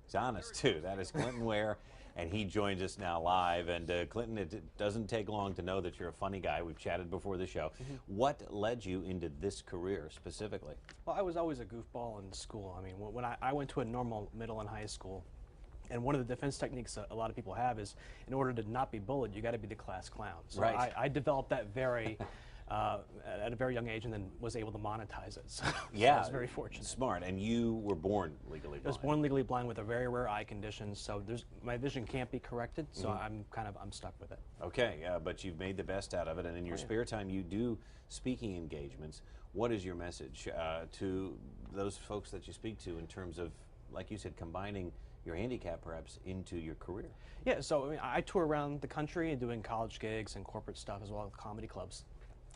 He's honest, too. That is Clinton Ware, and he joins us now live. And Clinton, it doesn't take long to know that you're a funny guy. We've chatted before the show. What led you into this career specifically? Well, I was always a goofball in school. I mean, when I went to a normal middle and high school, and one of the defense techniques a lot of people have is, in order to not be bullied, you got to be the class clown. So Right. I developed that very at a very young age, and then was able to monetize it. So, Yeah, I was very fortunate. Smart. And you were born legally blind. I was born legally blind with a very rare eye condition, so my vision can't be corrected. So I'm stuck with it. Okay, but you've made the best out of it, and in your spare time you do speaking engagements. What is your message to those folks that you speak to in terms of, like you said, combining your handicap perhaps into your career? Yeah, so I mean, I tour around the country and doing college gigs and corporate stuff as well as comedy clubs.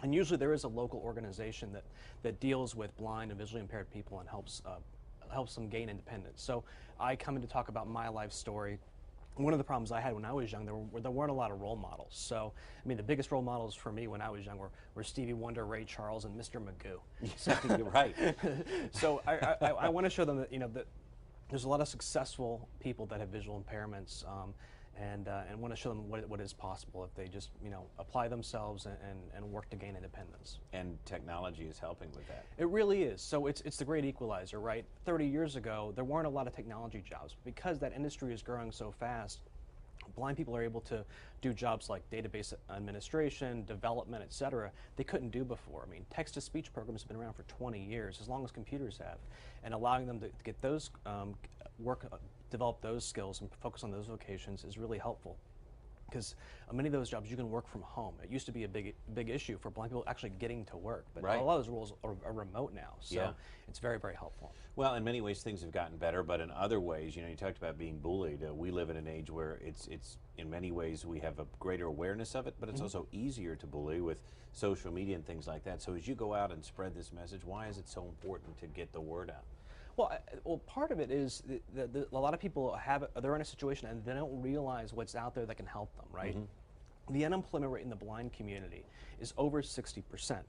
And usually there is a local organization that deals with blind and visually impaired people and helps them gain independence. So I come in to talk about my life story. One of the problems I had when I was young, there weren't a lot of role models. So, I mean, the biggest role models for me when I was young were Stevie Wonder, Ray Charles, and Mr. Magoo. So, you're right. So I want to show them that, that there's a lot of successful people that have visual impairments, and want to show them what is possible if they just apply themselves and work to gain independence. And technology is helping with that. It really is. So it's the great equalizer, right? 30 years ago, there weren't a lot of technology jobs. Because that industry is growing so fast, blind people are able to do jobs like database administration, development, etc. they couldn't do before. I mean, text-to-speech programs have been around for 20 years, as long as computers have, and allowing them to get those develop those skills and focus on those vocations is really helpful. Because many of those jobs you can work from home. It used to be a big issue for blind people actually getting to work, but right. a lot of those roles are remote now, so yeah. It's very, very helpful. Well, in many ways things have gotten better, but in other ways, you talked about being bullied. We live in an age where it's in many ways we have a greater awareness of it, but it's also easier to bully with social media and things like that. So as you go out and spread this message, why is it so important to get the word out? Well, part of it is that a lot of people they're in a situation and they don't realize what's out there that can help them, right? The unemployment rate in the blind community is over 60%,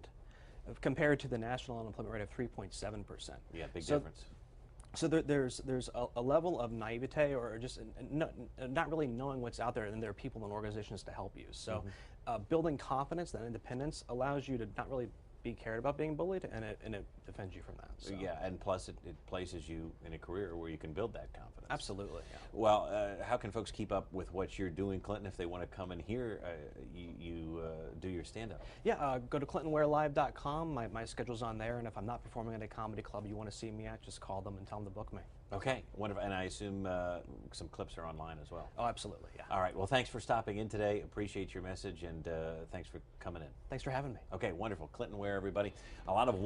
compared to the national unemployment rate of 3.7%. Yeah, big difference. So there's a level of naivete, or just not really knowing what's out there, and there are people and organizations to help you. So building confidence and independence allows you to not really be cared about being bullied, and it defends you from that. So. Yeah, and plus it places you in a career where you can build that confidence. Absolutely. Yeah. Well, how can folks keep up with what you're doing, Clinton, if they want to come and hear you do your stand-up? Yeah, go to ClintonWareLive.com. My schedule's on there, and if I'm not performing at a comedy club you want to see me at, just call them and tell them to book me. Okay, wonderful. And I assume some clips are online as well. Oh, absolutely, yeah. All right, well, thanks for stopping in today. Appreciate your message, and thanks for coming in. Thanks for having me. Okay, wonderful. Clinton Ware, everybody. A lot of